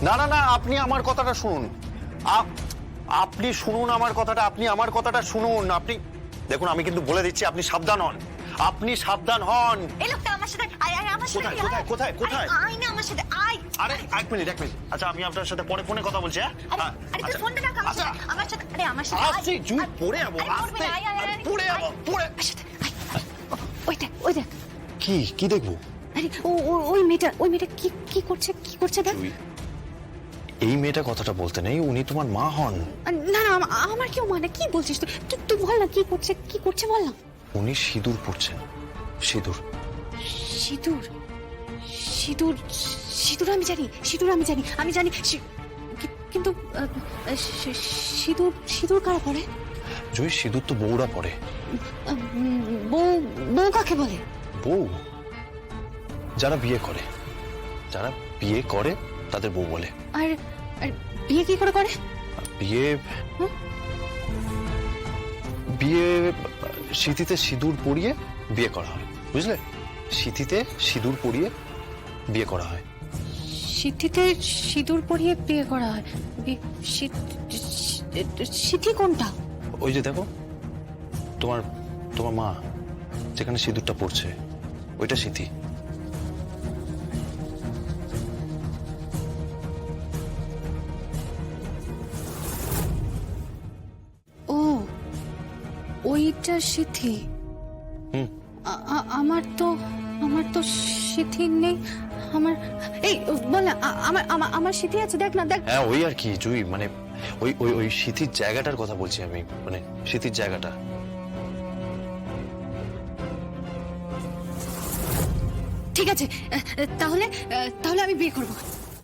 না না না, আপনি আমার কথাটা শুনুন। আপনি শুনুন আমার কথাটা, আপনি আমার কথাটা শুনুন। আপনি দেখুন, আমি কিন্তু বলে দিচ্ছি, আপনি সাবধান হন, আপনি সাবধান হন। এই লোকটা আমার সাথে আয়, আয় আমার সাথে কোথায় কোথায় কোথায় কোথায়? আয় না আমার সাথে আয়। আরে এক মিনিট। আচ্ছা, আমি আপনার সাথে পরে ফোনে কথা বলছি। হ্যাঁ, আরে তুই ফোনটা রাখ আমার সাথে, আমার সাথে। আরে আমার সাথে আসছি, জুই পড়ে যাবো, আসতে পড়ে যাবো, পড়ে। আমার সাথে আয়। ওই দেখ কি দেখবো? আরে ওই মেয়েটা কি করছে দেখ। জুই, এই মেয়েটা কথাটা বলতে নেই, উনি তোমার মা হন। না না আমার কেউ মানে কি বলছিস তুই বল না কি করছে বল না। উনি সিঁদুর পড়ছেন। সিঁদুর সিঁদুর সিঁদুর সিঁদুর আমি জানি কিন্তু সিঁদুর কারা পড়ে? জুই, সিঁদুর তো বউরা পড়ে। বউ কাকে বলে? বউ যারা বিয়ে করে তাদের বউ বলে। আর বিয়ে কি করে? বিয়ে সিঁথিতে সিঁদুর পরিয়ে বিয়ে করা হয়, বুঝলে? সিঁথিতে সিঁদুর পরিয়ে বিয়ে করা হয়। সিঁথিতে সিঁদুর পরিয়ে বিয়ে করা হয়? সিঁথি কোনটা? ওই যে দেখো, তোমার মা যেখানে সিঁদুরটা পড়ছে, ওইটা সিঁথি। ও, ওইটা সিঁথি। আমার তো সিঁথি নেই। এই বল না, আমার সিঁথি আছে, দেখ না দেখ। হ্যাঁ, ওই আর কি জুই, মানে ওই সিঁথির জায়গাটার কথা বলছি আমি, মানে সিঁথির জায়গাটা। ঠিক আছে, তাহলে আমি বিয়ে করবো।